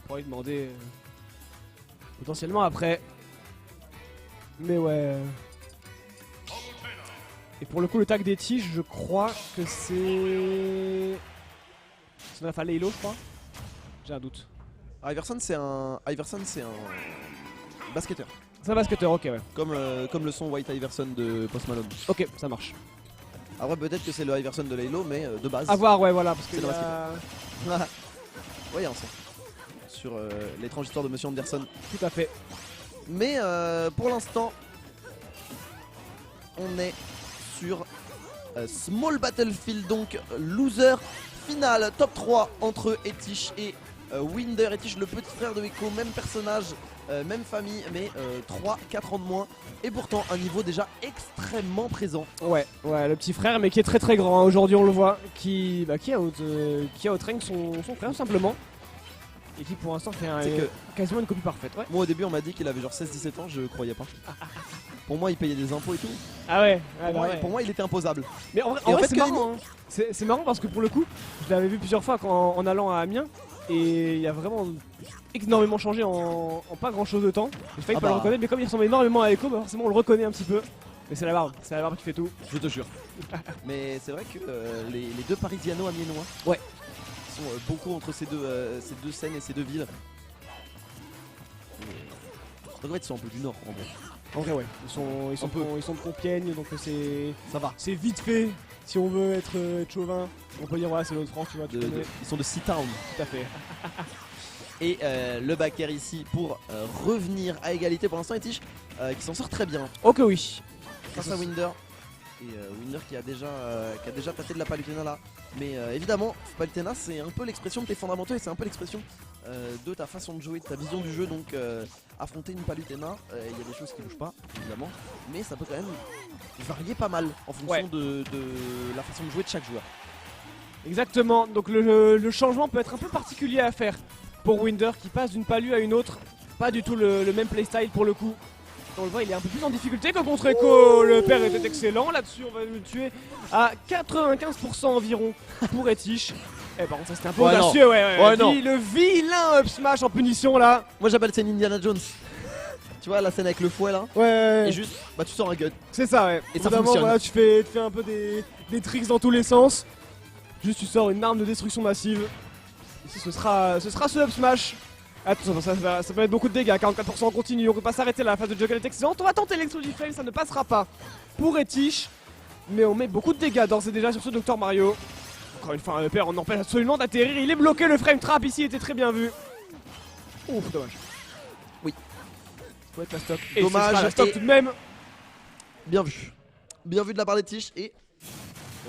pourrait lui demander potentiellement après. Mais ouais. Et pour le coup, le tag des tiges, je crois que c'est. C'est enfin Laylo, je crois. J'ai un doute. Iverson, c'est un basketteur. C'est un basketteur, ok, ouais. Comme le son White Iverson de Post Malone. Ok, ça marche. Après, peut-être que c'est le Iverson de Laylo, mais de base. À voir, ouais, voilà. Parce que C'est le y a... Ouais, il y a un son. Sur l'étrange histoire de Monsieur Anderson. Tout à fait. Mais pour l'instant, on est sur Small Battlefield, donc loser final, top 3 entre Etish et Winder. Etish, le petit frère de Echo, même personnage, même famille, mais 3-4 ans de moins. Et pourtant un niveau déjà extrêmement présent. Ouais, le petit frère, mais qui est très très grand. Hein. Aujourd'hui, on le voit, qui a outrank son frère, tout simplement. Et qui pour l'instant fait quasiment une copie parfaite. Ouais. Moi au début on m'a dit qu'il avait genre 16-17 ans, je croyais pas. Pour moi il payait des impôts et tout. Ah ouais, Pour moi il était imposable. Mais en vrai c'est marrant. Hein. C'est marrant parce que pour le coup, je l'avais vu plusieurs fois en allant à Amiens. Et il a vraiment énormément changé en pas grand chose de temps. J'ai failli pas le reconnaître, mais comme il ressemble énormément à Echo, bah forcément on le reconnaît un petit peu. Mais c'est la barbe qui fait tout. Je te jure. Mais c'est vrai que les deux Parisiano-Amiénois sont beaucoup entre ces deux scènes et ces deux villes. En fait ils sont un peu du nord en vrai. En vrai ouais, ils sont de Compiègne, donc ça va. C'est vite fait. Si on veut être chauvin, on peut dire voilà c'est l'autre France, tu vois. Ils sont de Seatown. Tout à fait. Et le backer ici pour revenir à égalité pour l'instant. Etish qui s'en sort très bien. Ok oui. Face à Winder. Et Winder qui a déjà passé de la Palutena là. Mais évidemment, Palutena c'est un peu l'expression de tes fondamentaux et c'est un peu l'expression de ta façon de jouer, de ta vision du jeu. Donc affronter une Palutena, il y a des choses qui bougent pas évidemment. Mais ça peut quand même varier pas mal en fonction de la façon de jouer de chaque joueur. Exactement, donc le changement peut être un peu particulier à faire pour Winder qui passe d'une palue à une autre. Pas du tout le même playstyle pour le coup. On le voit, il est un peu plus en difficulté que contre Echo. Le père était excellent là-dessus, on va le tuer à 95% environ pour Etish. Eh par contre ça c'était un peu audacieux, le vilain up smash en punition là. Moi j'appelle ça une Indiana Jones. Tu vois la scène avec le fouet là. Ouais. Et juste, tu sors un gun. C'est ça ouais. Et ça fonctionne. Voilà, tu fais un peu des tricks dans tous les sens. Juste tu sors une arme de destruction massive. Ici ce sera ce up smash. Attention, ça va être beaucoup de dégâts, 44% en continu, on peut pas s'arrêter là, la phase de juggle est excellente, on va tenter l'explosive fail, ça ne passera pas pour Etish. Mais on met beaucoup de dégâts d'ores et déjà sur ce Dr Mario. Encore une fois, le père, on empêche absolument d'atterrir, il est bloqué, le frame trap ici était très bien vu. Ouf, dommage. Oui. Faut être la stock. Et dommage, la stock tout de même. Bien vu. Bien vu de la part d'Etish et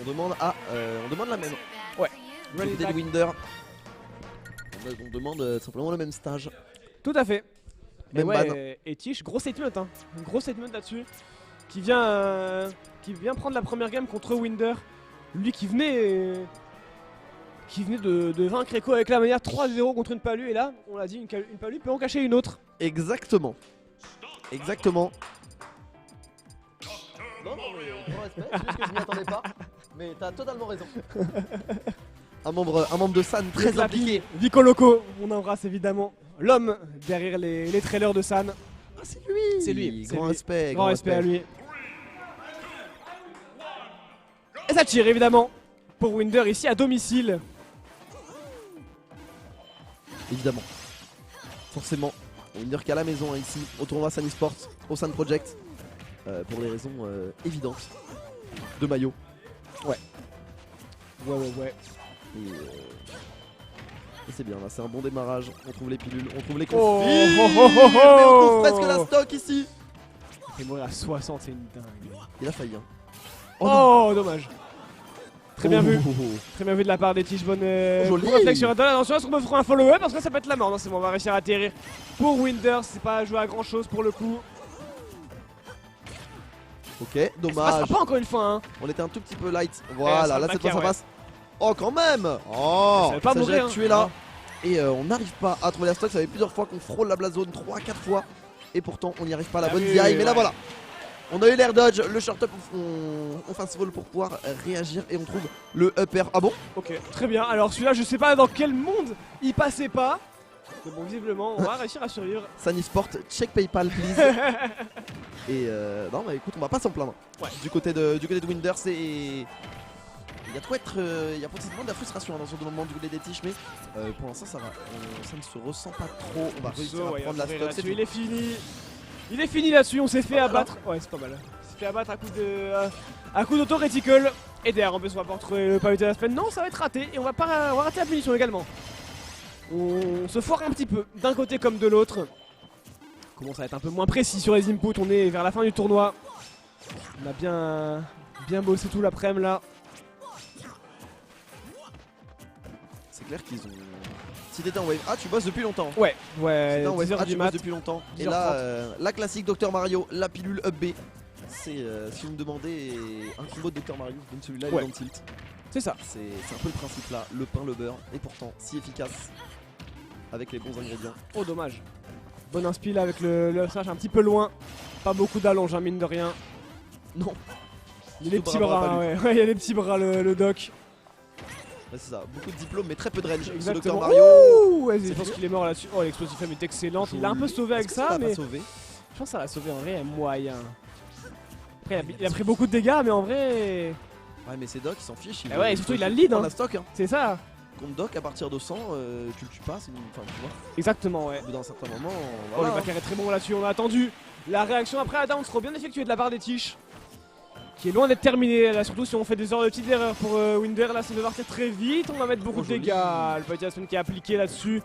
on demande la même. Ouais. Ready de Winder. On demande simplement le même stage. Tout à fait. Même ban. Etish, gros statement, hein. Un gros statement là-dessus. Qui vient prendre la première game contre Winder. Lui qui venait de vaincre Echo avec la manière 3-0 contre une palue. Et là, on l'a dit, une palue peut en cacher une autre. Exactement. Exactement. Non, mais grand respect, c'est juste que je m'y attendais pas. Mais t'as totalement raison. Un membre de San très impliqué. Vico Loco, on embrasse évidemment l'homme derrière les trailers de San. Ah c'est lui. C'est lui. Grand respect. Grand respect à lui. Et ça tire évidemment pour Winder ici à domicile. Évidemment. Forcément. Winder qui est à la maison hein, ici au tournoi San Esports, au San Project. Pour des raisons évidentes. De maillot. Ouais. Et c'est bien là, c'est un bon démarrage. On trouve les pilules, on trouve les confis. Mais on trouve presque la stock ici. Il est mort à 60, c'est une dingue. Il a failli hein. Oh dommage. Très bien vu. Très bien vu de la part des Tish. Bonne réflexion. Attention, est-ce qu'on peut faire un follow-up parce que ça peut être la mort. Non c'est bon, on va réussir à atterrir. Pour Winder, c'est pas jouer à grand chose pour le coup. Ok, dommage. Ça passera pas encore une fois hein. On était un tout petit peu light. Voilà, là cette fois ça passe. Oh quand même. Ça va pas mourir tué là. Et on n'arrive pas à trouver la stock. Ça fait plusieurs fois qu'on frôle la blast zone, 3-4 fois. Et pourtant on n'y arrive pas à la bonne DI. Mais là voilà. On a eu l'air dodge, le short up on face roll pour pouvoir réagir. Et on trouve le upper. Ah bon? Ok, très bien. Alors celui-là je sais pas dans quel monde il passait pas. Mais bon, visiblement, on va réussir à survivre. Sanisport, check PayPal please. Et non bah écoute, on va pas s'en plaindre. Ouais. Du côté de Winder, c'est... Il y a de quoi être... il y a potentiellement de la frustration dans ce moment du côté des Tiches, mais pour l'instant ça va. Ça ne se ressent pas trop. On va réussir à prendre la stock. Il est fini. Il est fini là-dessus, on s'est fait abattre. Ouais, c'est pas mal. On s'est fait abattre à coup d'auto-réticule. Et derrière, en plus, on va pas retrouver le pavé de la semaine. Non, ça va être raté. Et on va rater la punition également. On se foire un petit peu, d'un côté comme de l'autre. On commence à être un peu moins précis sur les inputs. On est vers la fin du tournoi. On a bien bossé tout l'après-midi là. C'est clair qu'ils ont... Si t'étais en wave, ah tu bosses depuis longtemps. Ouais, C'était en wave, 10h ah du tu mat. bosses depuis longtemps. Et 10h30. là, la classique Dr Mario, la pilule up B. C'est si vous me demandez un combo de Dr Mario, donc celui-là il est dans le tilt. C'est ça. C'est un peu le principe là, le pain, le beurre, et pourtant si efficace avec les bons ingrédients. Oh dommage. Bon inspi là avec le smash un petit peu loin. Pas beaucoup d'allonge, hein, mine de rien. Non. Il y a les petits bras, ouais. Ouais, il y a les petits bras le doc. Ouais, c'est ça, beaucoup de diplômes mais très peu de range. Exactement. Dr Mario. Ouais, je pense qu'il est mort là-dessus. Oh, l'explosive femme est excellente. Il a un peu sauvé avec ça, mais sauvé. je pense que ça l'a sauvé en vrai moyen. Après, il a pris beaucoup de dégâts, mais en vrai, Ouais mais c'est Doc, il s'en fiche. Ah ouais, et surtout, il a le lead, dans hein. la stock. Hein. c'est ça. Contre Doc, à partir de 100, tu le tues pas, c'est enfin tu vois. Exactement, ouais. Au bout d'un certain moment, Oh, voilà. le backer est très bon là-dessus. On a attendu la réaction après la down sera bien effectuée de la part des Tiches, qui est loin d'être terminée. Là, surtout si on fait des heures de petites erreurs pour Winder, là, ça peut partir très vite. On va mettre beaucoup de joli. dégâts. Le petit Aspen qui est appliqué là-dessus.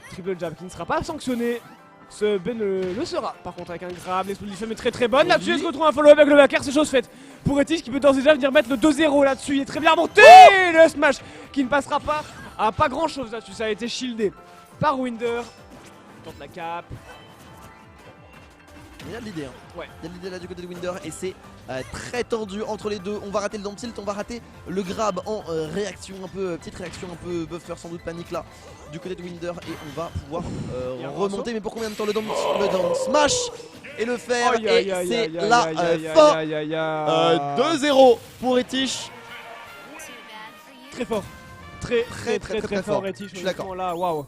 Triple jab qui ne sera pas sanctionné. Ce Ben le sera. Par contre, avec un grab, l'explosive est très très bonne. Là-dessus, il se retrouve un follow-up avec le backer. C'est chose faite pour Etish qui peut d'ores et déjà venir mettre le 2-0 là-dessus. Il est très bien remonté. Le smash qui ne passera pas à pas grand chose là-dessus. Ça a été shieldé par Winder. Il tente la cap. Il y a de l'idée, hein. Ouais. Il y a de l'idée là du côté de Winder et c'est très tendu entre les deux. On va rater le down tilt, on va rater le grab en réaction un peu, petite réaction un peu buffer, sans doute panique là du côté de Winder et on va pouvoir remonter. Mais pour combien de temps le down smash et le faire et c'est la fin. 2-0 pour Etish. Très fort. Très fort Etish. Je suis d'accord. Là, waouh.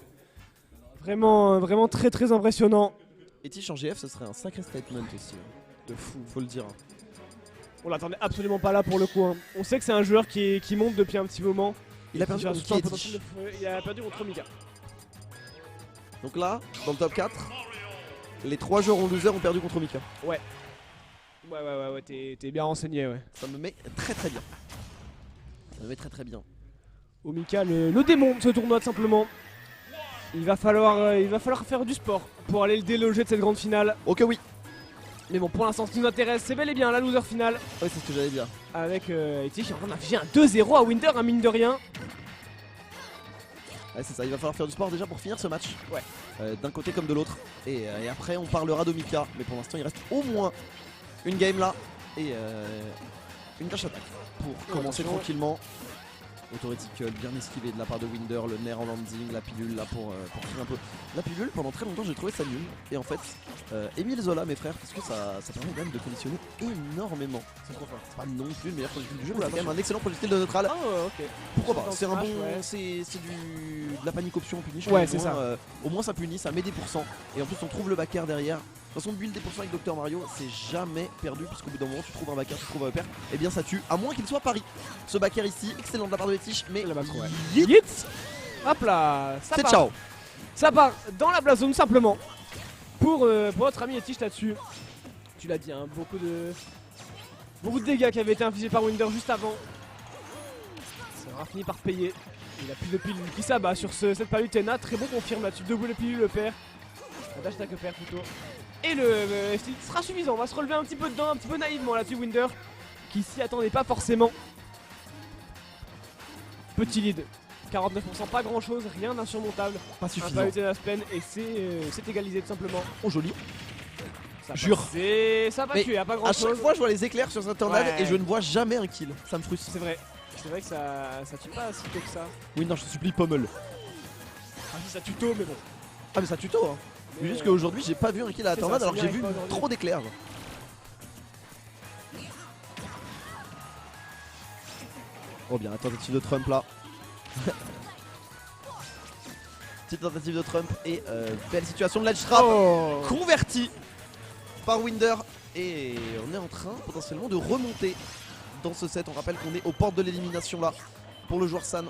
Vraiment très impressionnant. Etish en GF ce serait un sacré statement aussi. De fou, faut le dire. On l'attendait absolument pas là pour le coup. Hein. On sait que c'est un joueur qui monte depuis un petit moment. Il a perdu contre qui, Etish ? Il a perdu contre Mika. Donc là, dans le top 4, les 3 joueurs en loser ont perdu contre Mika. Ouais, t'es bien renseigné, ouais. Ça me met très bien. Ça me met très bien. Omika, le démon de ce tournoi tout simplement. Il va falloir faire du sport pour aller le déloger de cette grande finale. Ok oui. Mais bon, pour l'instant, ce qui nous intéresse, c'est bel et bien la loser finale. Ouais, c'est ce que j'allais dire. Avec Etish qui est en train d'afficher un 2-0 à Winder, un mine de rien. Ouais, c'est ça, il va falloir faire du sport déjà pour finir ce match. Ouais. D'un côté comme de l'autre. Et après, on parlera d'Omika. Mais pour l'instant, il reste au moins une game là. Et une dash attack pour commencer tranquillement. Autoreticle bien esquivé de la part de Winder, le nerf en landing, la pilule là pour finir un peu. La pilule, pendant très longtemps, j'ai trouvé ça nul. Et en fait, Émile Zola, mes frères, parce que ça permet quand même de conditionner énormément. C'est trop fort. C'est pas non plus le meilleur projectile du jeu, mais c'est quand même un excellent projectile de neutral. Ah, ok. Pourquoi pas? C'est un bon. Ouais. C'est de la panique option punish. Ouais, c'est ça. Au moins ça punit, ça met des pourcents. Et en plus, on trouve le backer derrière. De toute façon, build des pourcents avec Dr Mario, c'est jamais perdu, puisqu'au bout d'un moment, tu trouves un backer, tu trouves un upper, et bien ça tue, à moins qu'il soit pari. Ce backer ici, excellent de la part de Etish, mais La back, ouais. Yeet. Hop là, ça C'est part. ciao. Ça part dans la blast zone simplement. Pour notre ami Etish là-dessus. Tu l'as dit, hein, beaucoup de dégâts qui avaient été infligés par Winder juste avant. Ça aura fini par payer. Il a plus de pilules qui s'abat sur cette palutena. Très bon confirme là-dessus. Deux boules de pilules le perd. Un dash attack perd plutôt. Et le sera suffisant. On va se relever un petit peu dedans, un petit peu naïvement là-dessus. Winder qui s'y attendait pas forcément. Petit lead. 49%, pas grand chose, rien d'insurmontable. Pas Un suffisant. palutena Spen et c'est égalisé tout simplement. Oh joli. Ça a Jure. passé, ça a pas Mais tué, y a pas grand À chaque chose. fois, je vois les éclairs sur cette tornade Ouais. et je ne vois jamais un kill. Ça me frustre. C'est vrai que ça tue pas si tôt que ça. Oui, non, je te supplie, pommel. Ah si ça tue tôt, mais bon. Ah, mais ça tuto, hein. Mais Juste qu'aujourd'hui, j'ai pas vu un kill à la c'est tornade ça, alors que ça j'ai n'y vu arrive pas aujourd'hui. trop d'éclairs. Oh bien, tentative de Trump là. Petite tentative de Trump et belle situation de ledge trap convertie par Winder. Et on est en train potentiellement de remonter dans ce set. On rappelle qu'on est aux portes de l'élimination là pour le joueur San.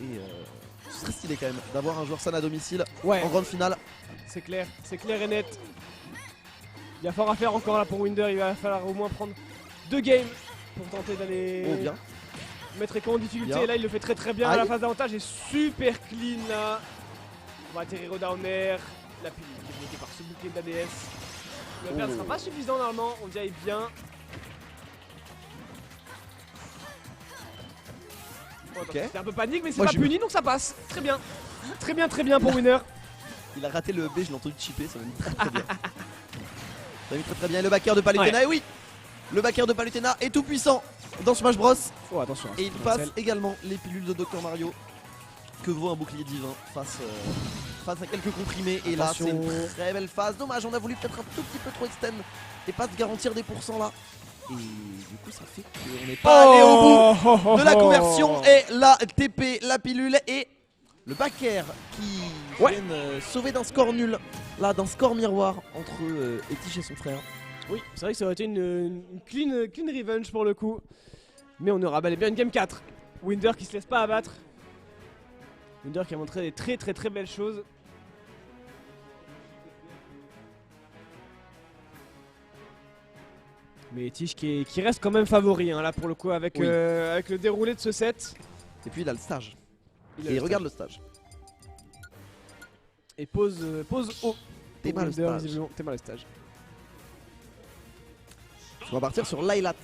Et ce serait stylé quand même d'avoir un joueur San à domicile en grande finale. C'est clair et net. Il y a fort à faire encore là pour Winder. Il va falloir au moins prendre 2 games pour tenter d'aller mettre Eko en difficulté. Et là il le fait très bien. La phase d'avantage est super clean là. On va atterrir au down air. La pilule qui est bloquée par ce bouclier d'ADS. Le père ne sera pas suffisant normalement. On dirait bien. Bon, c'est un peu panique mais c'est pas puni donc ça passe. Très bien pour Winner. Il a raté le B, je l'ai entendu chipper, ça m'a mis très bien. Ça m'a mis très bien. Et le backer de Palutena, et oui, le backer de Palutena est tout puissant dans Smash Bros. Oh, attention, et il passe également les pilules de Dr Mario. Que vaut un bouclier divin face à quelques comprimés. Et là c'est une très belle phase. Dommage, on a voulu peut-être un tout petit peu trop extend et pas se garantir des pourcents là. Et du coup ça fait qu'on n'est pas allé au bout de la conversion. Et la TP, la pilule et le backer qui viennent sauver d'un score nul. Là d'un score miroir entre Etish et son frère. Oui, c'est vrai que ça aurait été une clean revenge pour le coup. Mais on aura bel et bien une game 4. Winder qui se laisse pas abattre. Winder qui a montré des très belles choses. Mais Etish qui reste quand même favori là pour le coup avec le déroulé de ce set. Et puis il a le stage. Et il regarde le stage. Et pose haut. T'es mal le stage. On va partir sur Lylat.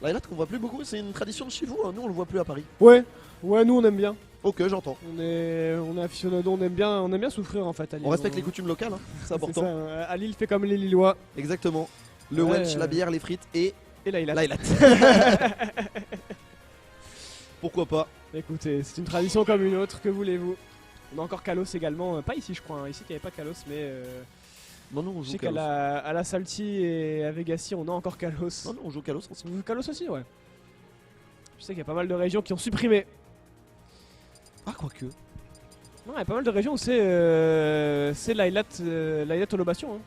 Lylat qu'on voit plus beaucoup, c'est une tradition de chez vous, hein. Nous on le voit plus à Paris. Ouais, nous on aime bien. Ok, j'entends. On est aficionado, on aime bien souffrir en fait à Lille. On respecte les coutumes locales, hein. C'est important. Ça, à Lille fait comme les Lillois. Exactement. Le wench, la bière, les frites et Lylat. Pourquoi pas. Écoutez, c'est une tradition comme une autre, que voulez-vous. On a encore Kalos également, pas ici je crois, ici il n'y avait pas Kalos mais... Non, on joue je sais qu'à la Salty et à Vegassi on a encore Kalos. Non, on joue Kalos. On joue Kalos aussi, ouais. Je sais qu'il y a pas mal de régions qui ont supprimé. Ah, quoique. Non, il y a pas mal de régions où c'est Lylat Holobation. Hein.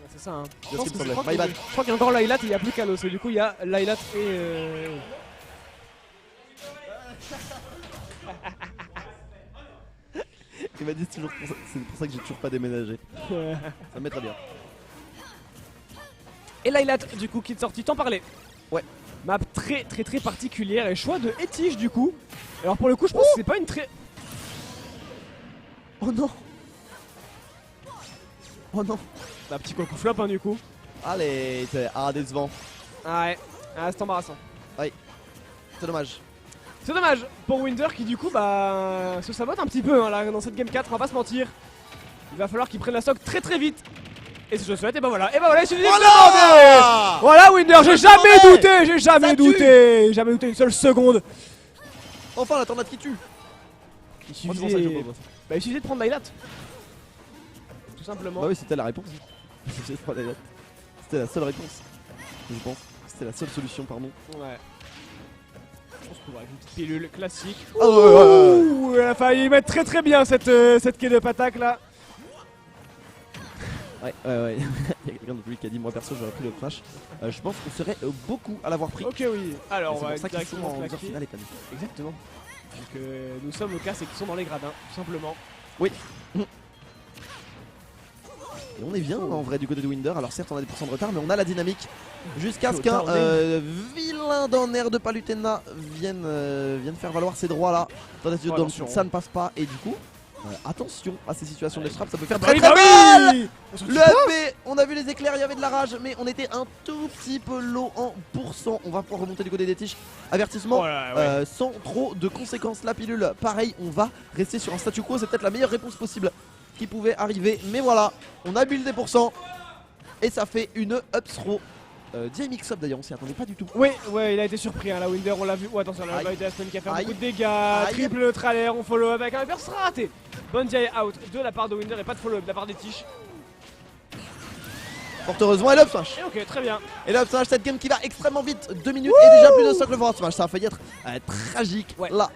C'est ça, hein. Je crois qu'il y a encore Lylat et il n'y a plus Kalos. Et du coup, il y a Lylat et. Il m'a dit c'est pour ça que j'ai toujours pas déménagé. Ça me met très bien. Et Lylat, du coup, qui est sorti, t'en parlais. Ouais. Map très particulière et choix de Etish, du coup. Alors, pour le coup, je pense que c'est pas une très. Oh non! Oh non! Un petit coup flop, hein, du coup. Allez, c'est décevant. Ah ouais, c'est embarrassant. Oui, c'est dommage. C'est dommage pour Winder qui, du coup, se sabote un petit peu hein, là, dans cette game 4, on va pas se mentir. Il va falloir qu'il prenne la stock très vite. Et c'est ce souhaite, et bah voilà, il suffit de demander. Voilà Winder, j'ai jamais douté une seule seconde. Enfin la tornade qui tue. Il suffisait de prendre Lylat. Tout simplement. Bah oui, c'était la réponse. C'était la seule réponse, je pense. C'était la seule solution, pardon. Ouais. Je pense qu'on va avec une petite pilule classique. Oh, il a failli mettre très bien cette quai de patak là. Ouais. Il y a quelqu'un de lui qui a dit moi perso j'aurais pris le crash. Je pense qu'on serait beaucoup à l'avoir pris. Ok, oui. Alors on va c'est pour ça qu'ils sont en mesure finale et exactement. Donc nous sommes au cas c'est qu'ils sont dans les gradins, tout simplement. Oui. Et on est bien en vrai du côté de Winder. Alors certes on a des pourcents de retard mais on a la dynamique jusqu'à ce qu'un vilain d'un air de Palutena vienne faire valoir ses droits là. Ça ne passe pas et du coup attention à ces situations de strap, ça peut faire très mal. Le AP, on a vu les éclairs, il y avait de la rage mais on était un tout petit peu low en pourcent. On va pouvoir remonter du côté des tiges. Avertissement sans trop de conséquences. La pilule pareil, on va rester sur un statu quo, c'est peut-être la meilleure réponse possible qui pouvait arriver, mais voilà, on a buildé des pourcents et ça fait une up throw. DMX up d'ailleurs, on s'y attendait pas du tout. Oui, il a été surpris hein, la Winder, on l'a vu. Oh, attention, la Jasmine qui a fait beaucoup de dégâts. Triple neutralaire, on follow up avec un hyper raté. Bonne DI out de la part de Winder et pas de follow up de la part des Tish. Fort heureusement, et le up smash. Et ok, très bien. Et le up smash, cette game qui va extrêmement vite. 2 minutes et déjà plus de stock le forward smash. Ça a failli être tragique là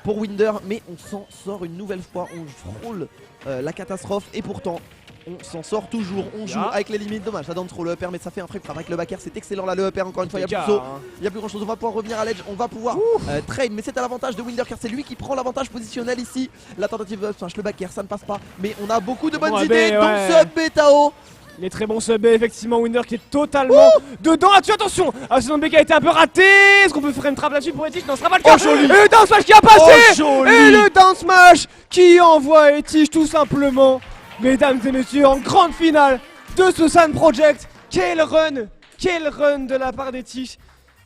pour Winder, mais on s'en sort une nouvelle fois. On frôle la catastrophe et pourtant on s'en sort toujours. On joue avec les limites. Dommage, ça donne trop le upper, mais ça fait un frame avec le back air. C'est excellent là, le upper. Encore une fois, il y a plus saut. Il y a plus grand chose. On va pouvoir revenir à l'edge. On va pouvoir trade, mais c'est à l'avantage de Winder car c'est lui qui prend l'avantage positionnel ici. La tentative de up smash, le back air, ça ne passe pas, mais on a beaucoup de bonnes idées. Donc ce Betao. Il est très bon ce B, effectivement, Winder qui est totalement dedans là-dessus, attention. Ah, ce B qui a été un peu raté. Est-ce qu'on peut faire une trappe là-dessus pour Etich? Non, ce sera pas le cas. Et le down smash qui a passé. Et le down smash qui envoie Etich tout simplement. Mesdames et messieurs, en grande finale de ce Sun Project. Quel run de la part d'Etich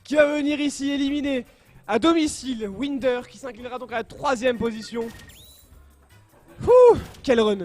qui va venir ici éliminer à domicile Winder qui s'inclinera donc à la 3ème position. Quel run.